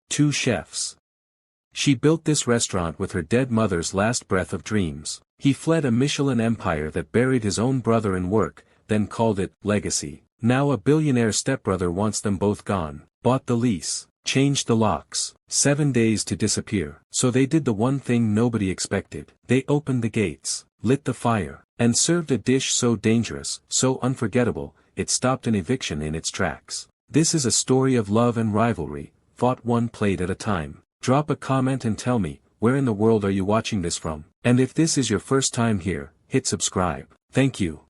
2 chefs. She built this restaurant with her dead mother's last breath of dreams. He fled a Michelin empire that buried his own brother in work, then called it legacy. Now a billionaire stepbrother wants them both gone. Bought the lease. Changed the locks. 7 days to disappear. So they did the one thing nobody expected. They opened the gates, lit the fire, and served a dish so dangerous, so unforgettable, it stopped an eviction in its tracks. This is a story of love and rivalry, fought one plate at a time. Drop a comment and tell me, where in the world are you watching this from? And if this is your first time here, hit subscribe. Thank you.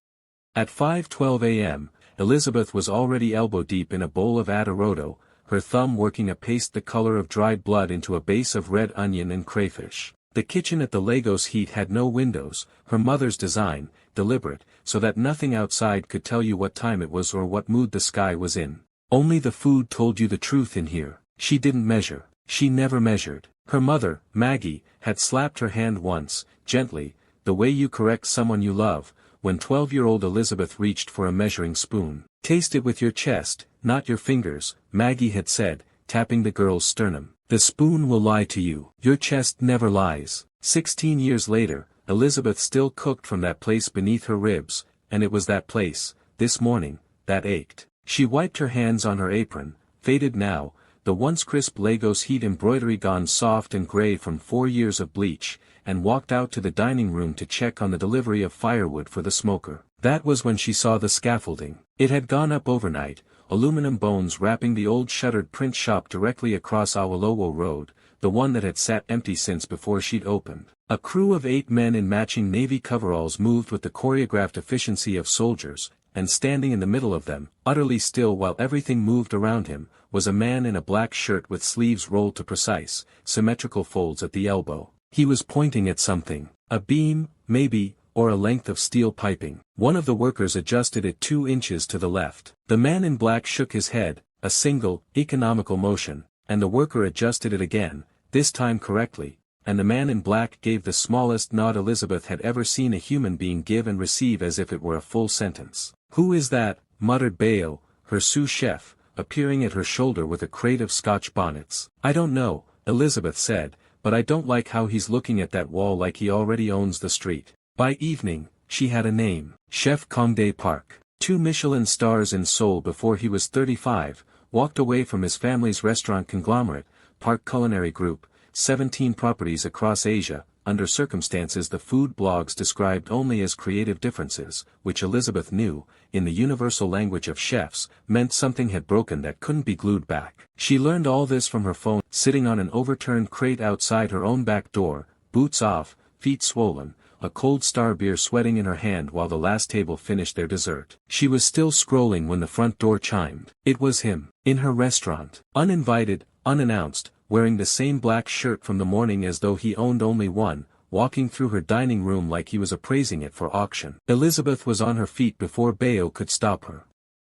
At 5:12 a.m., Elizabeth was already elbow-deep in a bowl of adorodo, her thumb working a paste the color of dried blood into a base of red onion and crayfish. The kitchen at the Lagos Heat had no windows, her mother's design, deliberate, so that nothing outside could tell you what time it was or what mood the sky was in. Only the food told you the truth in here. She didn't measure. She never measured. Her mother, Maggie, had slapped her hand once, gently, the way you correct someone you love, when 12-year-old Elizabeth reached for a measuring spoon. Taste it with your chest, not your fingers, Maggie had said, tapping the girl's sternum. The spoon will lie to you. Your chest never lies. 16 years later, Elizabeth still cooked from that place beneath her ribs, and it was that place, this morning, that ached. She wiped her hands on her apron, faded now, the once crisp Lagos Heat embroidery gone soft and gray from 4 years of bleach, and walked out to the dining room to check on the delivery of firewood for the smoker. That was when she saw the scaffolding. It had gone up overnight, aluminum bones wrapping the old shuttered print shop directly across Awolowo Road, the one that had sat empty since before she'd opened. A crew of 8 men in matching navy coveralls moved with the choreographed efficiency of soldiers, and standing in the middle of them, utterly still while everything moved around him, was a man in a black shirt with sleeves rolled to precise, symmetrical folds at the elbow. He was pointing at something. A beam, maybe, or a length of steel piping. One of the workers adjusted it 2 inches to the left. The man in black shook his head, a single, economical motion, and the worker adjusted it again, this time correctly, and the man in black gave the smallest nod Elizabeth had ever seen a human being give and receive as if it were a full sentence. "Who is that?" muttered Bello, her sous chef, appearing at her shoulder with a crate of Scotch bonnets. "I don't know," Elizabeth said, "but I don't like how he's looking at that wall like he already owns the street." By evening, she had a name. Chef Kang-dae Park. 2 Michelin stars in Seoul before he was 35, walked away from his family's restaurant conglomerate, Park Culinary Group, 17 properties across Asia, under circumstances the food blogs described only as creative differences, which Elizabeth knew, in the universal language of chefs, meant something had broken that couldn't be glued back. She learned all this from her phone, sitting on an overturned crate outside her own back door, boots off, feet swollen, a cold star beer sweating in her hand while the last table finished their dessert. She was still scrolling when the front door chimed. It was him, in her restaurant, uninvited, unannounced, wearing the same black shirt from the morning as though he owned only one, walking through her dining room like he was appraising it for auction. Elizabeth was on her feet before Bello could stop her.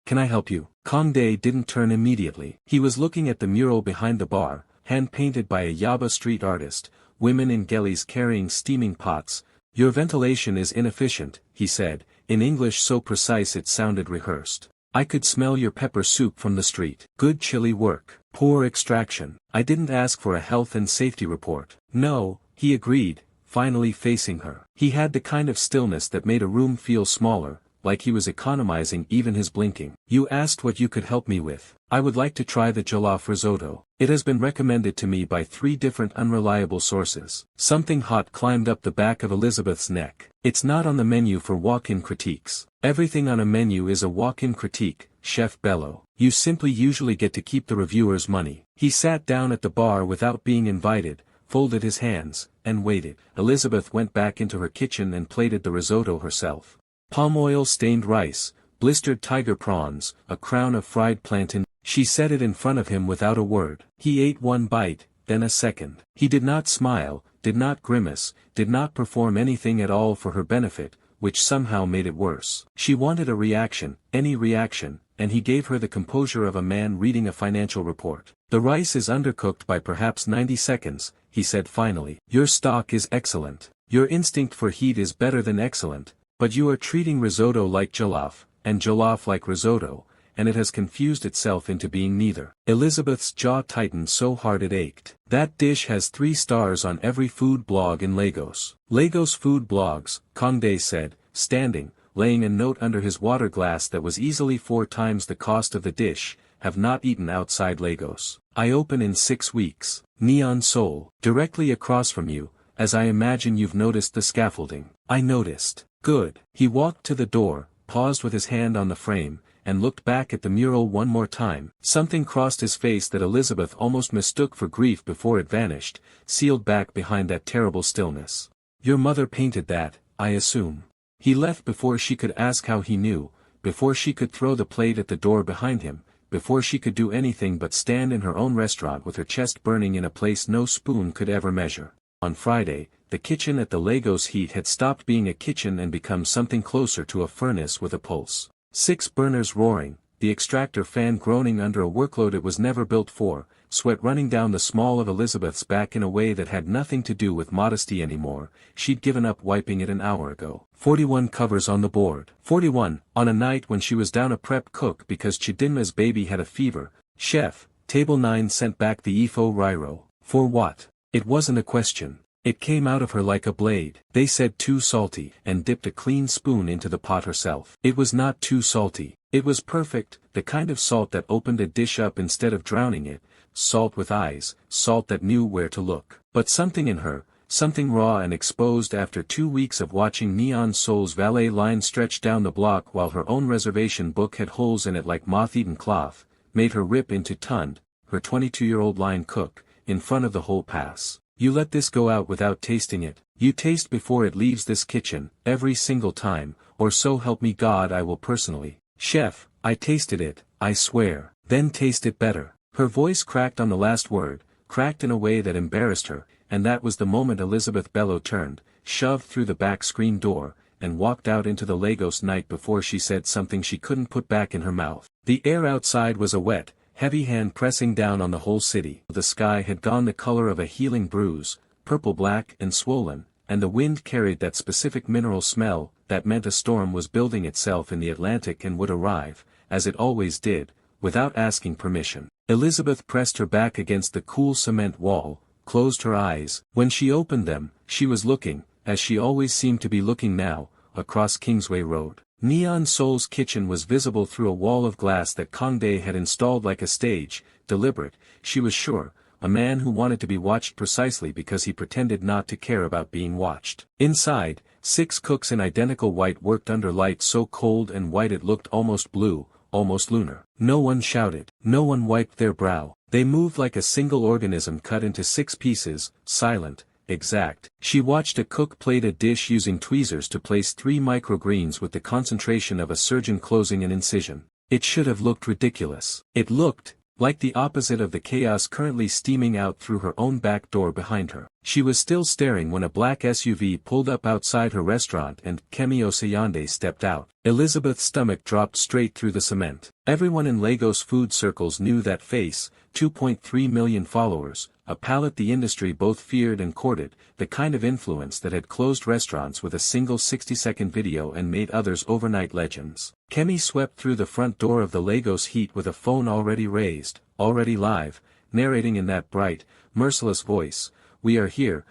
"Can I help you?" Kang-dae didn't turn immediately. He was looking at the mural behind the bar, hand-painted by a Yaba street artist, women in gellies carrying steaming pots. "Your ventilation is inefficient," he said, in English so precise it sounded rehearsed. "I could smell your pepper soup from the street. Good chili work. Poor extraction. I didn't ask for a health and safety report." "No," he agreed, finally facing her. He had the kind of stillness that made a room feel smaller, like he was economizing even his blinking. "You asked what you could help me with. I would like to try the jollof risotto. It has been recommended to me by 3 different unreliable sources." Something hot climbed up the back of Elizabeth's neck. "It's not on the menu for walk-in critiques." "Everything on a menu is a walk-in critique, Chef Bello. You simply usually get to keep the reviewer's money." He sat down at the bar without being invited, folded his hands, and waited. Elizabeth went back into her kitchen and plated the risotto herself. Palm oil-stained rice, blistered tiger prawns, a crown of fried plantain. She set it in front of him without a word. He ate 1 bite, then a second. He did not smile, did not grimace, did not perform anything at all for her benefit, which somehow made it worse. She wanted a reaction, any reaction, and he gave her the composure of a man reading a financial report. "The rice is undercooked by perhaps 90 seconds, he said finally. "Your stock is excellent. Your instinct for heat is better than excellent, but you are treating risotto like jollof, and jollof like risotto, and it has confused itself into being neither. Elizabeth's jaw tightened so hard it ached. That dish has 3 stars on every food blog in Lagos. Lagos food blogs, Kang-dae said, standing, laying a note under his water glass that was easily 4 times the cost of the dish, have not eaten outside Lagos. I open in 6 weeks. Neon Seoul, directly across from you, as I imagine you've noticed the scaffolding. I noticed. Good. He walked to the door, paused with his hand on the frame, and looked back at the mural one more time. Something crossed his face that Elizabeth almost mistook for grief before it vanished, sealed back behind that terrible stillness. Your mother painted that, I assume. He left before she could ask how he knew, before she could throw the plate at the door behind him, before she could do anything but stand in her own restaurant with her chest burning in a place no spoon could ever measure. On Friday, the kitchen at the Lagos Heat had stopped being a kitchen and become something closer to a furnace with a pulse. 6 burners roaring, the extractor fan groaning under a workload it was never built for, sweat running down the small of Elizabeth's back in a way that had nothing to do with modesty anymore. She'd given up wiping it an hour ago. 41 covers on the board. 41, on a night when she was down a prep cook because Chidinma's baby had a fever. Chef, Table 9 sent back the Ifo Riro. For what? It wasn't a question. It came out of her like a blade. They said too salty, and dipped a clean spoon into the pot herself. It was not too salty. It was perfect, the kind of salt that opened a dish up instead of drowning it, salt with eyes, salt that knew where to look. But something in her, something raw and exposed after 2 weeks of watching Neon Seoul's valet line stretch down the block while her own reservation book had holes in it like moth-eaten cloth, made her rip into Tund, her 22-year-old line cook, in front of the whole pass. You let this go out without tasting it. You taste before it leaves this kitchen, every single time, or so help me God I will personally. Chef, I tasted it, I swear. Then taste it better. Her voice cracked on the last word, cracked in a way that embarrassed her, and that was the moment Elizabeth Bello turned, shoved through the back screen door, and walked out into the Lagos night before she said something she couldn't put back in her mouth. The air outside was a wet, heavy hand pressing down on the whole city. The sky had gone the color of a healing bruise, purple-black and swollen, and the wind carried that specific mineral smell, that meant a storm was building itself in the Atlantic and would arrive, as it always did, without asking permission. Elizabeth pressed her back against the cool cement wall, closed her eyes. When she opened them, she was looking, as she always seemed to be looking now, across Kingsway Road. Neon Seoul's kitchen was visible through a wall of glass that Kang-dae had installed like a stage, deliberate, she was sure, a man who wanted to be watched precisely because he pretended not to care about being watched. Inside, 6 cooks in identical white worked under light so cold and white it looked almost blue, almost lunar. No one shouted. No one wiped their brow. They moved like a single organism cut into 6 pieces, silent, exact. She watched a cook plate a dish using tweezers to place 3 microgreens with the concentration of a surgeon closing an incision. It should have looked ridiculous. It looked like the opposite of the chaos currently steaming out through her own back door behind her. She was still staring when a black SUV pulled up outside her restaurant and Kemi Osayande stepped out. Elizabeth's stomach dropped straight through the cement. Everyone in Lagos food circles knew that face, 2.3 million followers, a palate the industry both feared and courted, the kind of influence that had closed restaurants with a single 60-second video and made others overnight legends. Kemi swept through the front door of the Lagos Heat with a phone already raised, already live, narrating in that bright, merciless voice, we are here,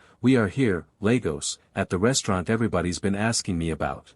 Lagos, at the restaurant everybody's been asking me about.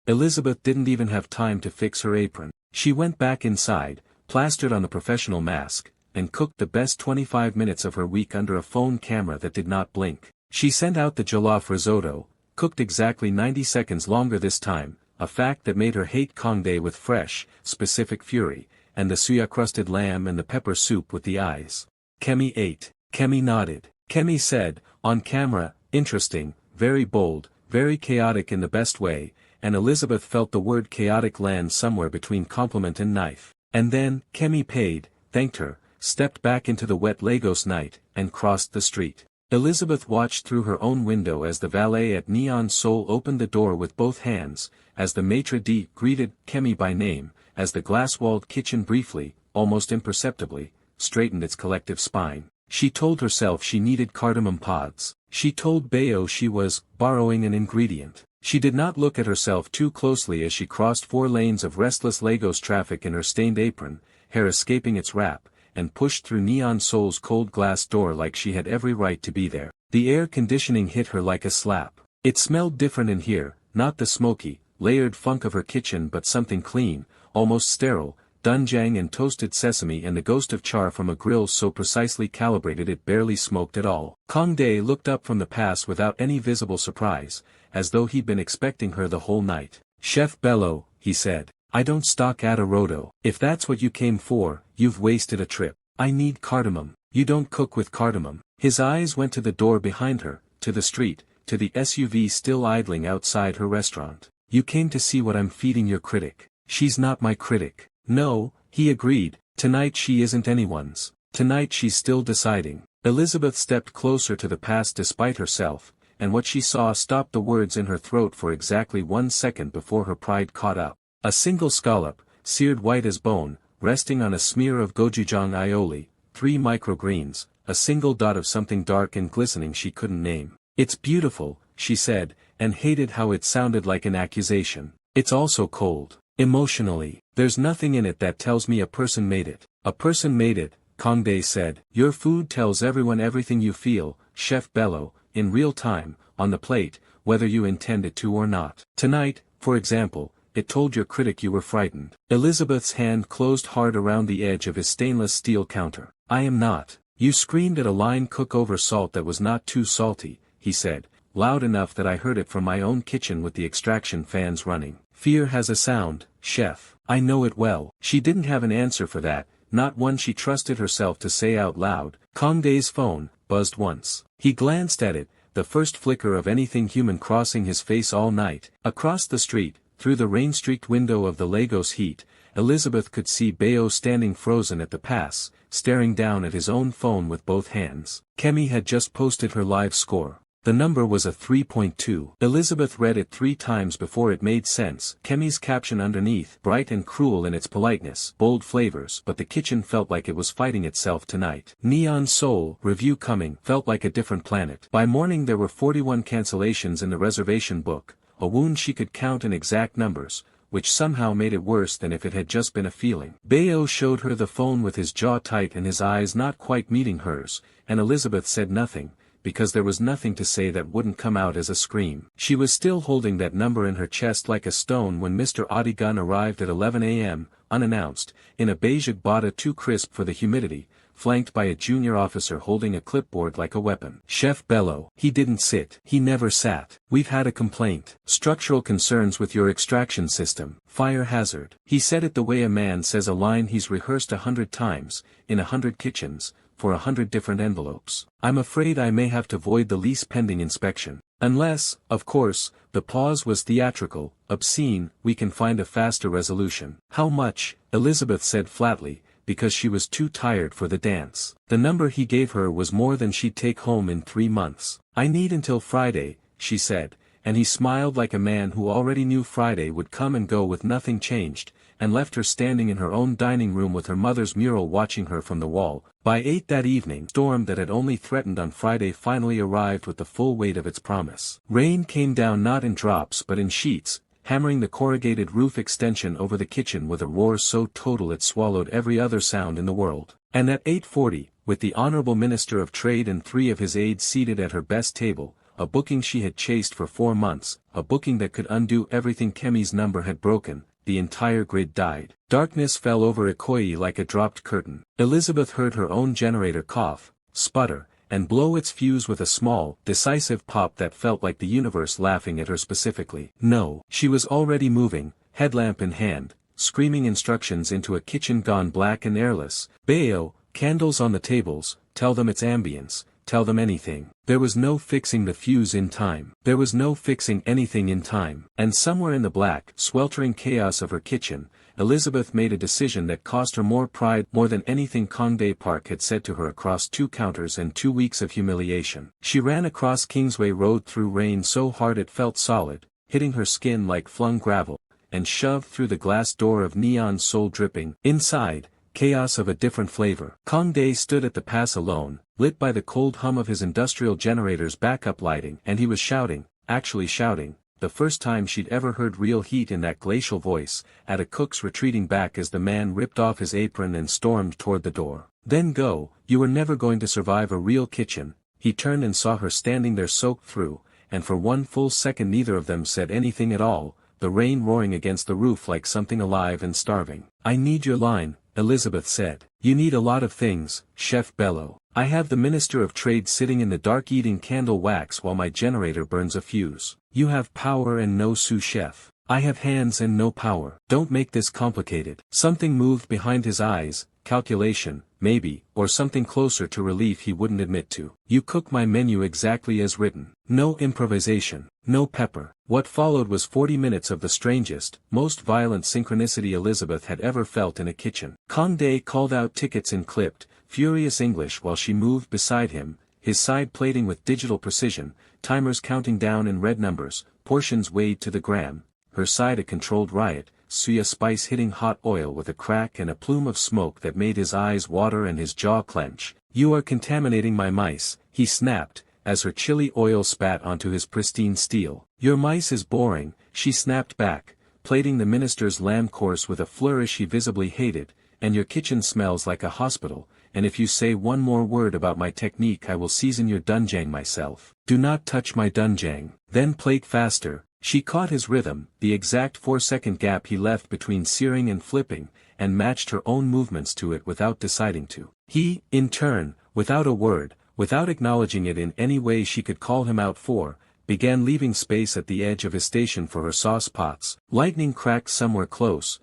Elizabeth didn't even have time to fix her apron. She went back inside, plastered on the professional mask, and cooked the best 25 minutes of her week under a phone camera that did not blink. She sent out the jollof risotto, cooked exactly 90 seconds longer this time, a fact that made her hate Kang-dae with fresh, specific fury, and the suya-crusted lamb and the pepper soup with the eyes. Kemi ate. Kemi nodded. Kemi said, on camera, interesting, very bold, very chaotic in the best way, and Elizabeth felt the word chaotic land somewhere between compliment and knife. And then, Kemi paid, thanked her, stepped back into the wet Lagos night, and crossed the street. Elizabeth watched through her own window as the valet at Neon Seoul opened the door with both hands, as the maitre d' greeted Kemi by name, as the glass-walled kitchen briefly, almost imperceptibly, straightened its collective spine. She told herself she needed cardamom pods. She told Bello she was borrowing an ingredient. She did not look at herself too closely as she crossed 4 lanes of restless Lagos traffic in her stained apron, hair escaping its wrap, and pushed through Neon Seoul's cold glass door like she had every right to be there. The air conditioning hit her like a slap. It smelled different in here, not the smoky, layered funk of her kitchen but something clean, almost sterile, doenjang and toasted sesame and the ghost of char from a grill so precisely calibrated it barely smoked at all. Kang-dae looked up from the pass without any visible surprise, as though he'd been expecting her the whole night. "Chef Bello," he said, "I don't stock at a roto. If that's what you came for, you've wasted a trip. I need cardamom." "You don't cook with cardamom." His eyes went to the door behind her, to the street, to the SUV still idling outside her restaurant. "You came to see what I'm feeding your critic." "She's not my critic." "No," he agreed, "tonight she isn't anyone's. Tonight she's still deciding." Elizabeth stepped closer to the past despite herself, and what she saw stopped the words in her throat for exactly 1 second before her pride caught up. A single scallop, seared white as bone, resting on a smear of gochujang aioli, 3 microgreens, a single dot of something dark and glistening she couldn't name. "It's beautiful," she said, and hated how it sounded like an accusation. "It's also cold. Emotionally. There's nothing in it that tells me a person made it." "A person made it," Kang-dae said. "Your food tells everyone everything you feel, Chef Bello, in real time, on the plate, whether you intend it to or not. Tonight, for example, it told your critic you were frightened." Elizabeth's hand closed hard around the edge of his stainless steel counter. "I am not. You screamed at a line cook over salt that was not too salty," he said, loud enough that I heard it from my own kitchen with the extraction fans running. "Fear has a sound, chef. I know it well." She didn't have an answer for that, not one she trusted herself to say out loud. Kang-dae's phone buzzed once. He glanced at it, the first flicker of anything human crossing his face all night. Across the street, through the rain-streaked window of the Lagos heat, Elizabeth could see Bello standing frozen at the pass, staring down at his own phone with both hands. Kemi had just posted her live score. The number was a 3.2. Elizabeth read it 3 times before it made sense. Kemi's caption underneath, bright and cruel in its politeness, bold flavors, but the kitchen felt like it was fighting itself tonight. Neon Seoul, review coming, felt like a different planet. By morning there were 41 cancellations in the reservation book, a wound she could count in exact numbers, which somehow made it worse than if it had just been a feeling. Bello showed her the phone with his jaw tight and his eyes not quite meeting hers, and Elizabeth said nothing, because there was nothing to say that wouldn't come out as a scream. She was still holding that number in her chest like a stone when Mr. Odigun arrived at 11 a.m., unannounced, in a beige Agbada too crisp for the humidity, flanked by a junior officer holding a clipboard like a weapon. "Chef Bello." He didn't sit. He never sat. "We've had a complaint. Structural concerns with your extraction system. Fire hazard." He said it the way a man says a line he's rehearsed 100 times, in 100 kitchens, for 100 different envelopes. "I'm afraid I may have to void the lease pending inspection. Unless, of course, the pause was theatrical, obscene, we can find a faster resolution." "How much?" Elizabeth said flatly, because she was too tired for the dance. The number he gave her was more than she'd take home in 3 months. "I need until Friday," she said, and he smiled like a man who already knew Friday would come and go with nothing changed, and left her standing in her own dining room with her mother's mural watching her from the wall. By 8 that evening, storm that had only threatened on Friday finally arrived with the full weight of its promise. Rain came down not in drops but in sheets, hammering the corrugated roof extension over the kitchen with a roar so total it swallowed every other sound in the world. And at 8:40, with the Honorable Minister of Trade and 3 of his aides seated at her best table, a booking she had chased for 4 months, a booking that could undo everything Kemi's number had broken, the entire grid died. Darkness fell over Ikoyi like a dropped curtain. Elizabeth heard her own generator cough, sputter, and blow its fuse with a small, decisive pop that felt like the universe laughing at her specifically. No. She was already moving, headlamp in hand, screaming instructions into a kitchen gone black and airless. "Bello, candles on the tables, tell them it's ambience, tell them anything." There was no fixing the fuse in time. There was no fixing anything in time. And somewhere in the black, sweltering chaos of her kitchen, Elizabeth made a decision that cost her more pride more than anything Kang-dae Park had said to her across 2 counters and 2 weeks of humiliation. She ran across Kingsway Road through rain so hard it felt solid, hitting her skin like flung gravel, and shoved through the glass door of Neon Seoul dripping. Inside, chaos of a different flavor. Kang-dae stood at the pass alone, lit by the cold hum of his industrial generator's backup lighting, and he was shouting, actually shouting, the first time she'd ever heard real heat in that glacial voice, at a cook's retreating back as the man ripped off his apron and stormed toward the door. Then go, you were never going to survive a real kitchen. He turned and saw her standing there soaked through, and for one full second neither of them said anything at all, the rain roaring against the roof like something alive and starving. I need your line, Elizabeth said. You need a lot of things, Chef Bello. I have the Minister of Trade sitting in the dark eating candle wax while my generator burns a fuse. You have power and no sous chef. I have hands and no power. Don't make this complicated. Something moved behind his eyes, calculation, maybe, or something closer to relief he wouldn't admit to. You cook my menu exactly as written. No improvisation, no pepper. What followed was 40 minutes of the strangest, most violent synchronicity Elizabeth had ever felt in a kitchen. Kang-dae called out tickets in clipped, furious English while she moved beside him, his side plating with digital precision, timers counting down in red numbers, portions weighed to the gram, her side a controlled riot, suya spice hitting hot oil with a crack and a plume of smoke that made his eyes water and his jaw clench. You are contaminating my mice, he snapped, as her chili oil spat onto his pristine steel. Your mice is boring, she snapped back, plating the minister's lamb course with a flourish he visibly hated, and your kitchen smells like a hospital, and if you say one more word about my technique I will season your doenjang myself. Do not touch my doenjang. Then plate faster. She caught his rhythm, the exact 4-second gap he left between searing and flipping, and matched her own movements to it without deciding to. He, in turn, without a word, without acknowledging it in any way she could call him out for, began leaving space at the edge of his station for her sauce pots. Lightning cracked somewhere close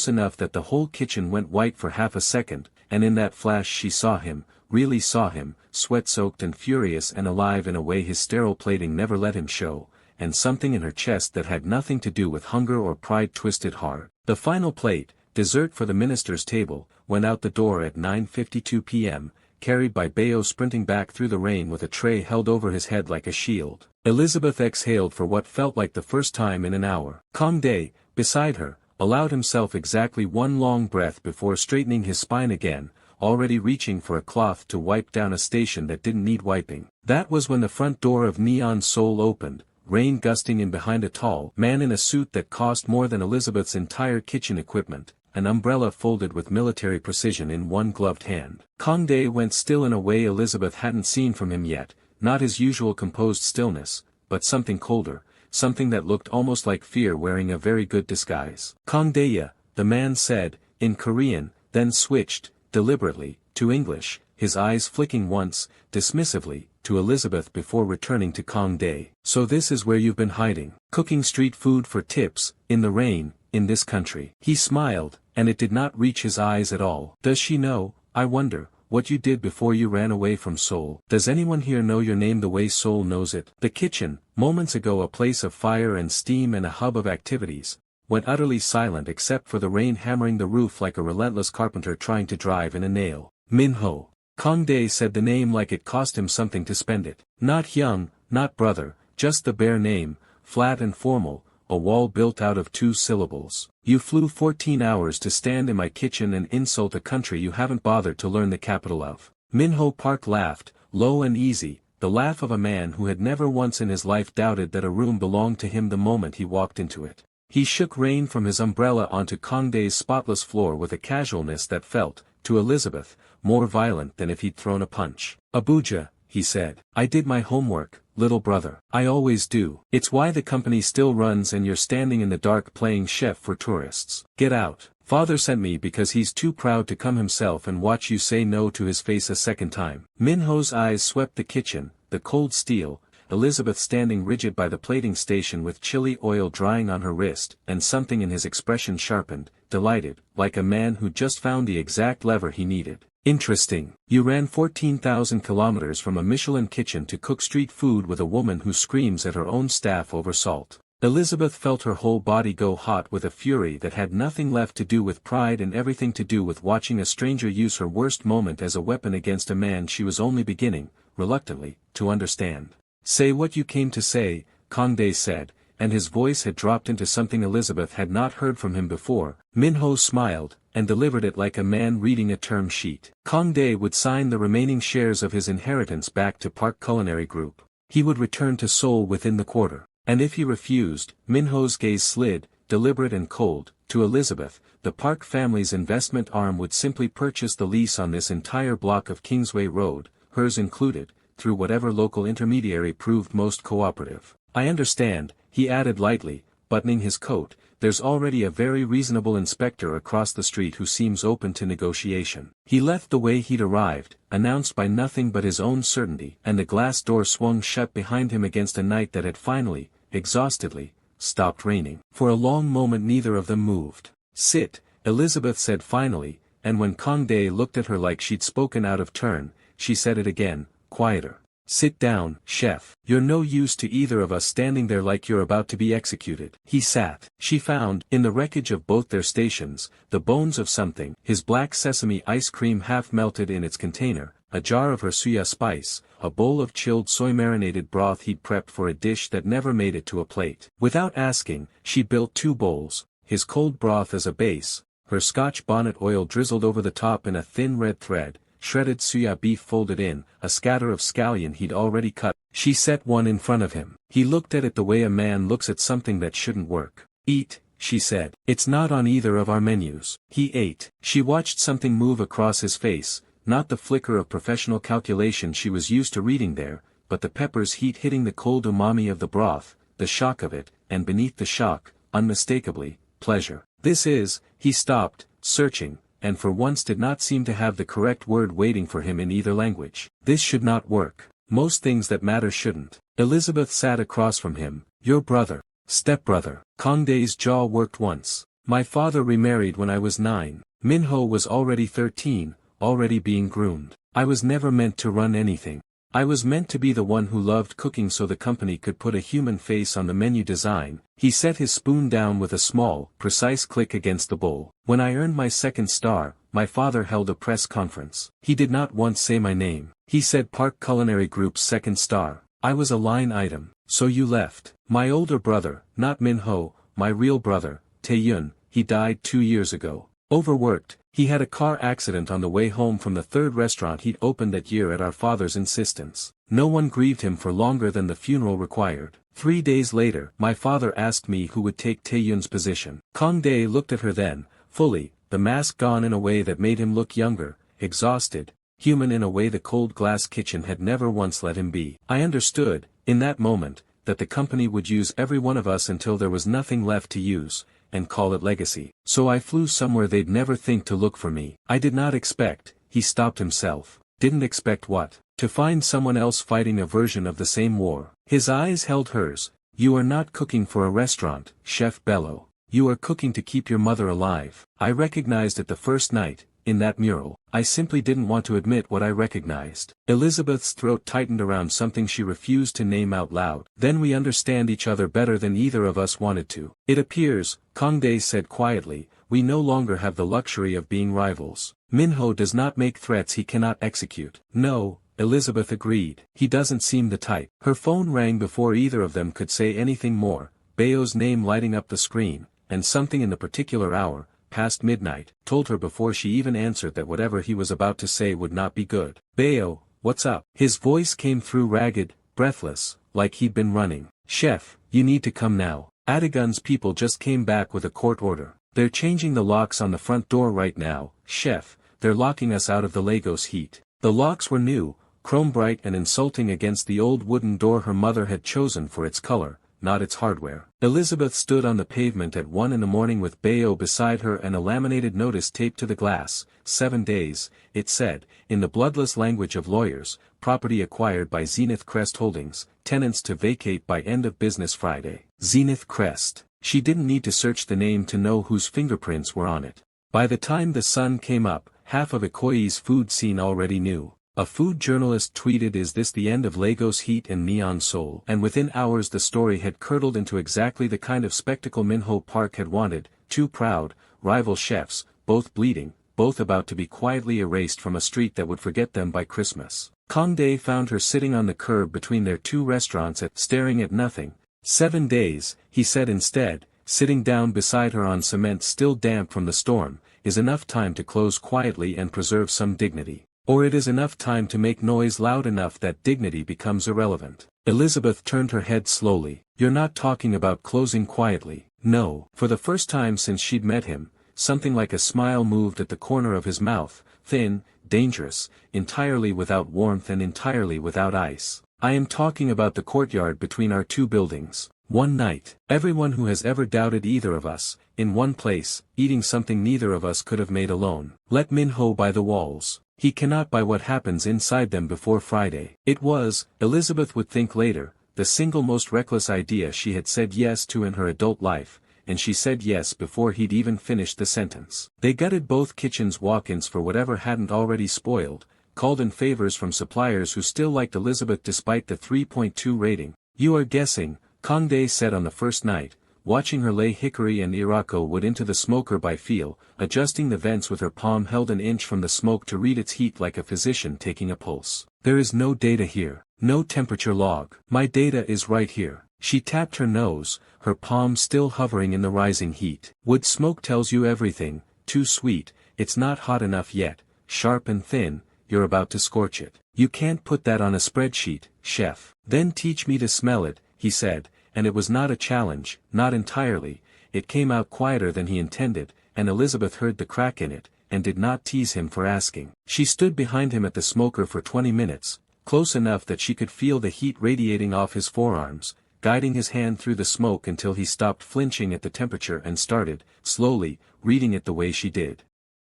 enough that the whole kitchen went white for half a second, and in that flash she saw him, really saw him, sweat-soaked and furious and alive in a way his sterile plating never let him show, and something in her chest that had nothing to do with hunger or pride twisted hard. The final plate, dessert for the minister's table, went out the door at 9:52 p.m., carried by Bello sprinting back through the rain with a tray held over his head like a shield. Elizabeth exhaled for what felt like the first time in an hour. Kang-dae, beside her, allowed himself exactly one long breath before straightening his spine again, already reaching for a cloth to wipe down a station that didn't need wiping. That was when the front door of Neon Seoul opened, rain gusting in behind a tall man in a suit that cost more than Elizabeth's entire kitchen equipment, an umbrella folded with military precision in one gloved hand. Kang-dae went still in a way Elizabeth hadn't seen from him yet, not his usual composed stillness, but something colder, something that looked almost like fear wearing a very good disguise. Kang-dae, the man said, in Korean, then switched, deliberately, to English, his eyes flicking once, dismissively, to Elizabeth before returning to Kang-dae. So this is where you've been hiding, cooking street food for tips, in the rain, in this country. He smiled, and it did not reach his eyes at all. Does she know, I wonder, what you did before you ran away from Seoul? Does anyone here know your name the way Seoul knows it? The kitchen, moments ago a place of fire and steam and a hub of activities, went utterly silent except for the rain hammering the roof like a relentless carpenter trying to drive in a nail. Min-ho. Kang-dae said the name like it cost him something to spend it. Not Hyung, not brother, just the bare name, flat and formal, a wall built out of 2 syllables. You flew 14 hours to stand in my kitchen and insult a country you haven't bothered to learn the capital of. Min-ho Park laughed, low and easy, the laugh of a man who had never once in his life doubted that a room belonged to him the moment he walked into it. He shook rain from his umbrella onto Kang-dae's spotless floor with a casualness that felt, to Elizabeth, more violent than if he'd thrown a punch. Abuja, he said. I did my homework, little brother. I always do. It's why the company still runs and you're standing in the dark playing chef for tourists. Get out. Father sent me because he's too proud to come himself and watch you say no to his face a second time. Min-ho's eyes swept the kitchen, the cold steel, Elizabeth standing rigid by the plating station with chili oil drying on her wrist, and something in his expression sharpened, delighted, like a man who just found the exact lever he needed. Interesting. You ran 14,000 kilometers from a Michelin kitchen to cook street food with a woman who screams at her own staff over salt. Elizabeth felt her whole body go hot with a fury that had nothing left to do with pride and everything to do with watching a stranger use her worst moment as a weapon against a man she was only beginning, reluctantly, to understand. Say what you came to say, Kang-dae said, and his voice had dropped into something Elizabeth had not heard from him before. Min-ho smiled, and delivered it like a man reading a term sheet. Kang-dae would sign the remaining shares of his inheritance back to Park Culinary Group. He would return to Seoul within the quarter. And if he refused, Minho's gaze slid, deliberate and cold, to Elizabeth. The Park family's investment arm would simply purchase the lease on this entire block of Kingsway Road, hers included, through whatever local intermediary proved most cooperative. I understand, he added lightly, buttoning his coat, there's already a very reasonable inspector across the street who seems open to negotiation. He left the way he'd arrived, announced by nothing but his own certainty, and the glass door swung shut behind him against a night that had finally, exhaustedly, stopped raining. For a long moment neither of them moved. Sit, Elizabeth said finally, and when Kang-dae looked at her like she'd spoken out of turn, she said it again, quieter. Sit down, chef. You're no use to either of us standing there like you're about to be executed. He sat. She found, in the wreckage of both their stations, the bones of something, his black sesame ice cream half melted in its container, a jar of her suya spice, a bowl of chilled soy-marinated broth he'd prepped for a dish that never made it to a plate. Without asking, she built 2 bowls, his cold broth as a base, her Scotch bonnet oil drizzled over the top in a thin red thread, shredded suya beef folded in, a scatter of scallion he'd already cut. She set one in front of him. He looked at it the way a man looks at something that shouldn't work. Eat, she said. It's not on either of our menus. He ate. She watched something move across his face, not the flicker of professional calculation she was used to reading there, but the pepper's heat hitting the cold umami of the broth, the shock of it, and beneath the shock, unmistakably, pleasure. This is, he stopped, searching, and for once did not seem to have the correct word waiting for him in either language. This should not work. Most things that matter shouldn't. Elizabeth sat across from him. Your brother. Stepbrother. Kang-dae's jaw worked once. My father remarried when I was 9. Minho was already 13, already being groomed. I was never meant to run anything. I was meant to be the one who loved cooking so the company could put a human face on the menu design. He set his spoon down with a small, precise click against the bowl. When I earned my 2nd star, my father held a press conference. He did not once say my name. He said Park Culinary Group's 2nd star. I was a line item. So you left. My older brother, not Minho, my real brother, Tae-yun, he died 2 years ago. Overworked, he had a car accident on the way home from the 3rd restaurant he'd opened that year at our father's insistence. No one grieved him for longer than the funeral required. 3 days later, my father asked me who would take Tae-yun's position. Kang-dae looked at her then, fully, the mask gone in a way that made him look younger, exhausted, human in a way the cold glass kitchen had never once let him be. I understood, in that moment, that the company would use every one of us until there was nothing left to use, and call it legacy. So I flew somewhere they'd never think to look for me. I did not expect, he stopped himself. Didn't expect what? To find someone else fighting a version of the same war. His eyes held hers. You are not cooking for a restaurant, Chef Bello. You are cooking to keep your mother alive. I recognized it the first night, in that mural. I simply didn't want to admit what I recognized. Elizabeth's throat tightened around something she refused to name out loud. Then we understand each other better than either of us wanted to. It appears, Kang-dae said quietly, we no longer have the luxury of being rivals. Minho does not make threats he cannot execute. No, Elizabeth agreed. He doesn't seem the type. Her phone rang before either of them could say anything more, Bello's name lighting up the screen, and something in the particular hour, past midnight, told her before she even answered that whatever he was about to say would not be good. Bello, what's up? His voice came through ragged, breathless, like he'd been running. Chef, you need to come now. Adigun's people just came back with a court order. They're changing the locks on the front door right now, chef, they're locking us out of the Lagos heat. The locks were new, chrome bright and insulting against the old wooden door her mother had chosen for its color, not its hardware. Elizabeth stood on the pavement at 1 a.m. with Bello beside her and a laminated notice taped to the glass. 7 days, it said, in the bloodless language of lawyers, property acquired by Zenith Crest Holdings, tenants to vacate by end of business Friday. Zenith Crest. She didn't need to search the name to know whose fingerprints were on it. By the time the sun came up, half of Ikoi's food scene already knew. A food journalist tweeted, "Is this the end of Lagos heat and neon Seoul?" And within hours the story had curdled into exactly the kind of spectacle Minho Park had wanted. Two proud, rival chefs, both bleeding, both about to be quietly erased from a street that would forget them by Christmas. Kang-dae found her sitting on the curb between their two restaurants staring at nothing. 7 days, he said instead, sitting down beside her on cement still damp from the storm, is enough time to close quietly and preserve some dignity. Or it is enough time to make noise loud enough that dignity becomes irrelevant. Elizabeth turned her head slowly. You're not talking about closing quietly. No. For the first time since she'd met him, something like a smile moved at the corner of his mouth, thin, dangerous, entirely without warmth and entirely without ice. I am talking about the courtyard between our two buildings. One night, everyone who has ever doubted either of us, in one place, eating something neither of us could have made alone. Let Min-ho buy the walls. He cannot buy what happens inside them before Friday. It was, Elizabeth would think later, the single most reckless idea she had said yes to in her adult life, and she said yes before he'd even finished the sentence. They gutted both kitchens' walk-ins for whatever hadn't already spoiled, called in favors from suppliers who still liked Elizabeth despite the 3.2 rating. You are guessing, Kang-dae said on the first night, watching her lay hickory and irako wood into the smoker by feel, adjusting the vents with her palm held an inch from the smoke to read its heat like a physician taking a pulse. There is no data here, no temperature log. My data is right here. She tapped her nose, her palm still hovering in the rising heat. Wood smoke tells you everything, too sweet, it's not hot enough yet, sharp and thin, you're about to scorch it. You can't put that on a spreadsheet, chef. Then teach me to smell it, he said. And it was not a challenge, not entirely, it came out quieter than he intended, and Elizabeth heard the crack in it, and did not tease him for asking. She stood behind him at the smoker for 20 minutes, close enough that she could feel the heat radiating off his forearms, guiding his hand through the smoke until he stopped flinching at the temperature and started, slowly, reading it the way she did.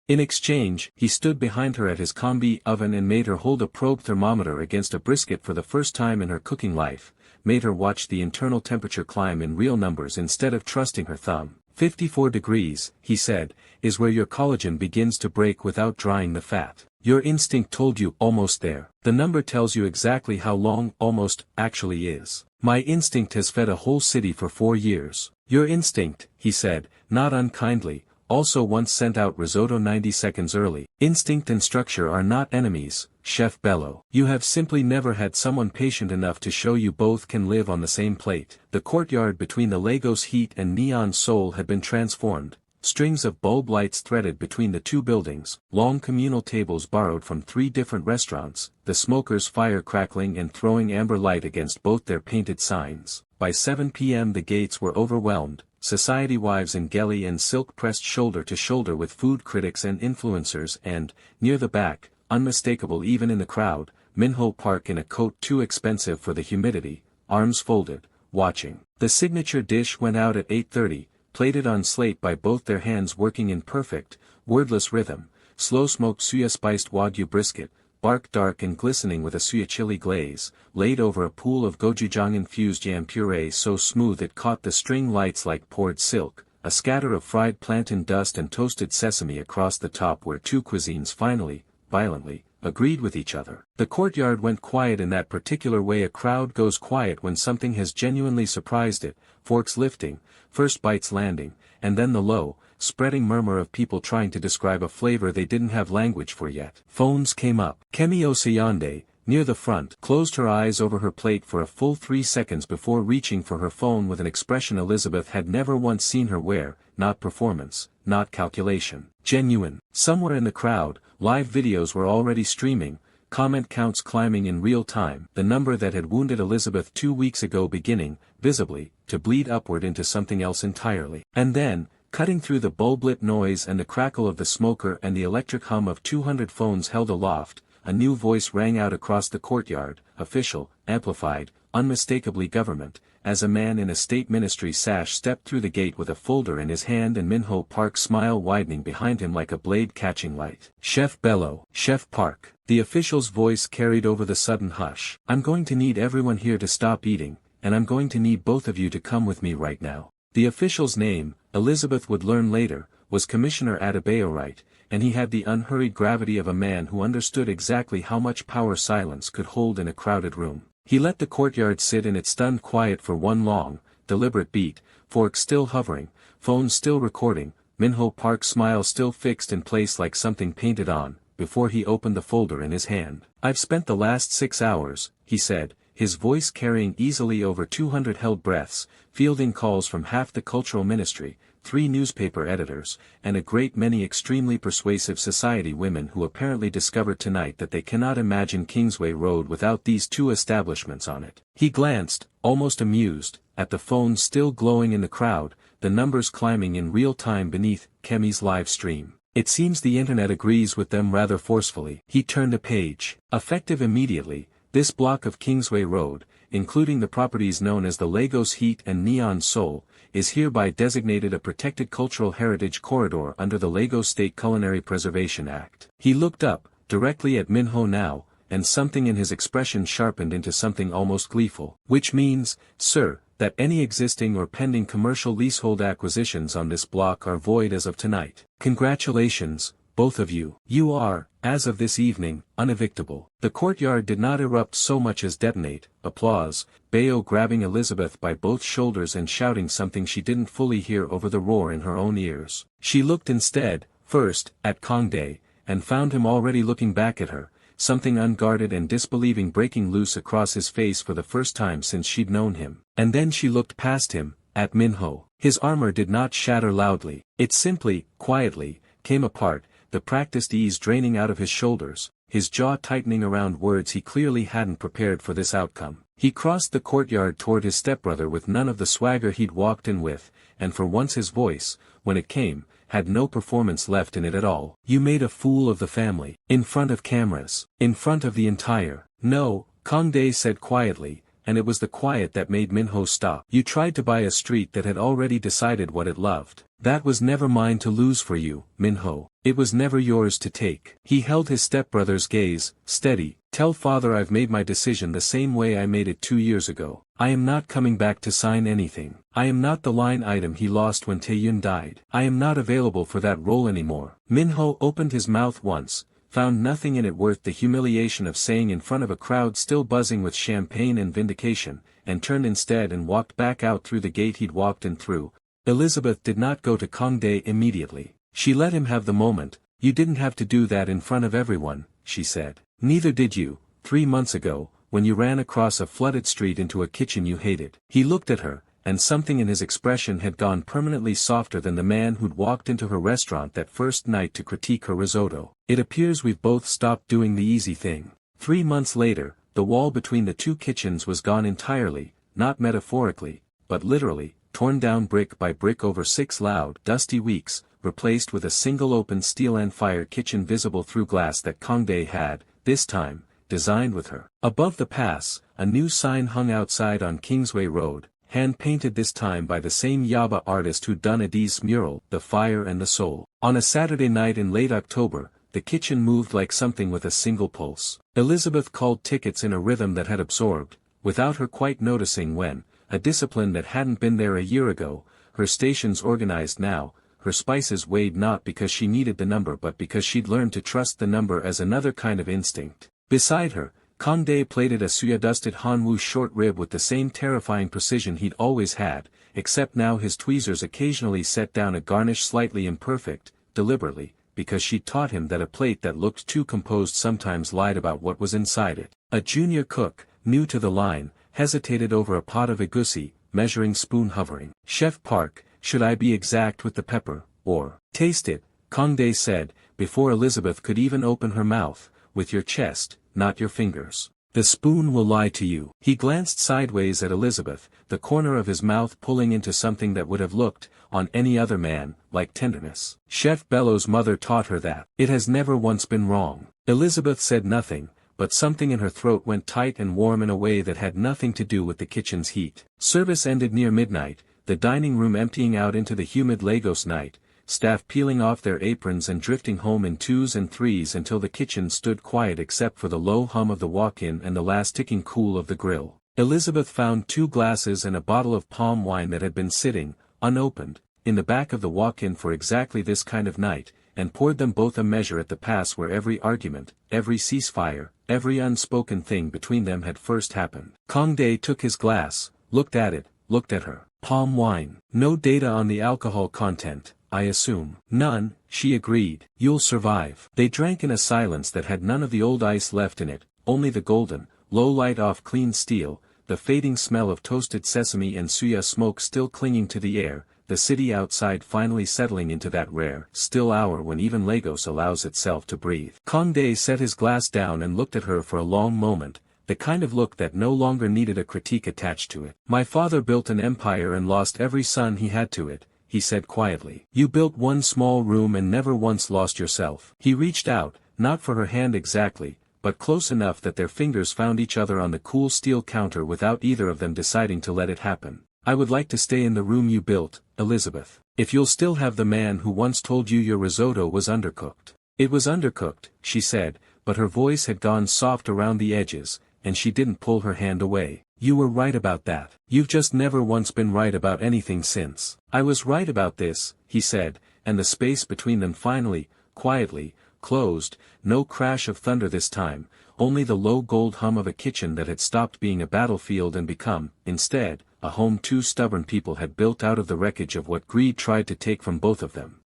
In exchange, he stood behind her at his combi oven and made her hold a probe thermometer against a brisket for the first time in her cooking life, made her watch the internal temperature climb in real numbers instead of trusting her thumb. 54 degrees, he said, is where your collagen begins to break without drying the fat. Your instinct told you almost there. The number tells you exactly how long almost actually is. My instinct has fed a whole city for 4 years. Your instinct, he said, not unkindly, also once sent out risotto 90 seconds early. Instinct and structure are not enemies, Chef Bello. You have simply never had someone patient enough to show you both can live on the same plate. The courtyard between the Lagos heat and neon Seoul had been transformed. Strings of bulb lights threaded between the two buildings, long communal tables borrowed from 3 different restaurants, the smokers' fire crackling and throwing amber light against both their painted signs. By 7 p.m. the gates were overwhelmed. Society wives in gelly and silk pressed shoulder to shoulder with food critics and influencers and, near the back, unmistakable even in the crowd, Min-ho Park in a coat too expensive for the humidity, arms folded, watching. The signature dish went out at 8:30, plated on slate by both their hands working in perfect, wordless rhythm, slow-smoked suya-spiced wagyu brisket, bark dark and glistening with a suya chili glaze, laid over a pool of gochujang-infused yam puree so smooth it caught the string lights like poured silk, a scatter of fried plantain dust and toasted sesame across the top where two cuisines finally, violently, agreed with each other. The courtyard went quiet in that particular way a crowd goes quiet when something has genuinely surprised it, forks lifting, first bites landing, and then the low, spreading murmur of people trying to describe a flavor they didn't have language for yet. Phones came up. Kemi Osayande, near the front, closed her eyes over her plate for a full 3 seconds before reaching for her phone with an expression Elizabeth had never once seen her wear, not performance, not calculation. Genuine. Somewhere in the crowd, live videos were already streaming, comment counts climbing in real time, the number that had wounded Elizabeth 2 weeks ago beginning, visibly, to bleed upward into something else entirely. And then, cutting through the bulb-lit noise and the crackle of the smoker and the electric hum of 200 phones held aloft, a new voice rang out across the courtyard, official, amplified, unmistakably government, as a man in a state ministry sash stepped through the gate with a folder in his hand and Min-ho Park's smile widening behind him like a blade catching light. Chef Bello, Chef Park. The official's voice carried over the sudden hush. I'm going to need everyone here to stop eating, and I'm going to need both of you to come with me right now. The official's name, Elizabeth would learn later, was Commissioner Adebayo Wright, and he had the unhurried gravity of a man who understood exactly how much power silence could hold in a crowded room. He let the courtyard sit in its stunned quiet for one long, deliberate beat, forks still hovering, phones still recording, Min-ho Park's smile still fixed in place like something painted on, before he opened the folder in his hand. I've spent the last 6 hours, he said, his voice carrying easily over 200 held breaths, fielding calls from half the cultural ministry, 3 newspaper editors, and a great many extremely persuasive society women who apparently discovered tonight that they cannot imagine Kingsway Road without these 2 establishments on it. He glanced, almost amused, at the phones still glowing in the crowd, the numbers climbing in real time beneath Kemi's live stream. It seems the internet agrees with them rather forcefully. He turned a page. Effective immediately, this block of Kingsway Road, including the properties known as the Lagos Heat and Neon Seoul, is hereby designated a protected cultural heritage corridor under the Lagos State Culinary Preservation Act. He looked up, directly at Minho now, and something in his expression sharpened into something almost gleeful. Which means, sir, that any existing or pending commercial leasehold acquisitions on this block are void as of tonight. Congratulations, both of you. You are, as of this evening, unevictable. The courtyard did not erupt so much as detonate. Applause, Bello grabbing Elizabeth by both shoulders and shouting something she didn't fully hear over the roar in her own ears. She looked instead, first, at Kang-dae, and found him already looking back at her, something unguarded and disbelieving breaking loose across his face for the first time since she'd known him. And then she looked past him, at Minho. His armor did not shatter loudly. It simply, quietly, came apart, the practiced ease draining out of his shoulders, his jaw tightening around words he clearly hadn't prepared for this outcome. He crossed the courtyard toward his stepbrother with none of the swagger he'd walked in with, and for once his voice, when it came, had no performance left in it at all. You made a fool of the family. In front of cameras. In front of the entire. No, Kang-dae said quietly, and it was the quiet that made Minho stop. You tried to buy a street that had already decided what it loved. That was never mine to lose for you, Minho. It was never yours to take. He held his stepbrother's gaze, steady. Tell father I've made my decision the same way I made it 2 years ago. I am not coming back to sign anything. I am not the line item he lost when Taeyun died. I am not available for that role anymore. Minho opened his mouth once, found nothing in it worth the humiliation of saying in front of a crowd still buzzing with champagne and vindication, and turned instead and walked back out through the gate he'd walked in through. Elizabeth did not go to Kang-dae immediately. She let him have the moment. You didn't have to do that in front of everyone, she said. Neither did you, 3 months ago, when you ran across a flooded street into a kitchen you hated. He looked at her, and something in his expression had gone permanently softer than the man who'd walked into her restaurant that first night to critique her risotto. It appears we've both stopped doing the easy thing. 3 months later, the wall between the 2 kitchens was gone entirely, not metaphorically, but literally, torn down brick by brick over 6 loud, dusty weeks, replaced with a single open steel and fire kitchen visible through glass that Kang-dae had, this time, designed with her. Above the pass, a new sign hung outside on Kingsway Road, hand-painted this time by the same Yaba artist who'd done Adi's mural, The Fire and the Soul. On a Saturday night in late October, the kitchen moved like something with a single pulse. Elizabeth called tickets in a rhythm that had absorbed, without her quite noticing when, a discipline that hadn't been there a year ago, her stations organized now, her spices weighed not because she needed the number but because she'd learned to trust the number as another kind of instinct. Beside her, Kang-dae plated a suya-dusted Hanwoo short rib with the same terrifying precision he'd always had, except now his tweezers occasionally set down a garnish slightly imperfect, deliberately, because she'd taught him that a plate that looked too composed sometimes lied about what was inside it. A junior cook, new to the line, hesitated over a pot of egusi, measuring spoon hovering. Chef Park, should I be exact with the pepper, or taste it, Kang-dae said, before Elizabeth could even open her mouth, with your chest, not your fingers. The spoon will lie to you. He glanced sideways at Elizabeth, the corner of his mouth pulling into something that would have looked, on any other man, like tenderness. Chef Bello's mother taught her that. It has never once been wrong. Elizabeth said nothing, but something in her throat went tight and warm in a way that had nothing to do with the kitchen's heat. Service ended near midnight, the dining room emptying out into the humid Lagos night, staff peeling off their aprons and drifting home in 2s and 3s until the kitchen stood quiet except for the low hum of the walk-in and the last ticking cool of the grill. Elizabeth found 2 glasses and a bottle of palm wine that had been sitting, unopened, in the back of the walk-in for exactly this kind of night, and poured them both a measure at the pass where every argument, every ceasefire, every unspoken thing between them had first happened. Kang-dae took his glass, looked at it, looked at her. Palm wine. No data on the alcohol content, I assume. None, she agreed. You'll survive. They drank in a silence that had none of the old ice left in it, only the golden, low light off clean steel, the fading smell of toasted sesame and suya smoke still clinging to the air, the city outside finally settling into that rare, still hour when even Lagos allows itself to breathe. Kang-dae set his glass down and looked at her for a long moment, the kind of look that no longer needed a critique attached to it. My father built an empire and lost every son he had to it, he said quietly. You built one small room and never once lost yourself. He reached out, not for her hand exactly, but close enough that their fingers found each other on the cool steel counter without either of them deciding to let it happen. I would like to stay in the room you built, Elizabeth. If you'll still have the man who once told you your risotto was undercooked. It was undercooked, she said, but her voice had gone soft around the edges, and she didn't pull her hand away. You were right about that. You've just never once been right about anything since. I was right about this, he said, and the space between them finally, quietly, closed, no crash of thunder this time, only the low gold hum of a kitchen that had stopped being a battlefield and become, instead, a home two stubborn people had built out of the wreckage of what greed tried to take from both of them.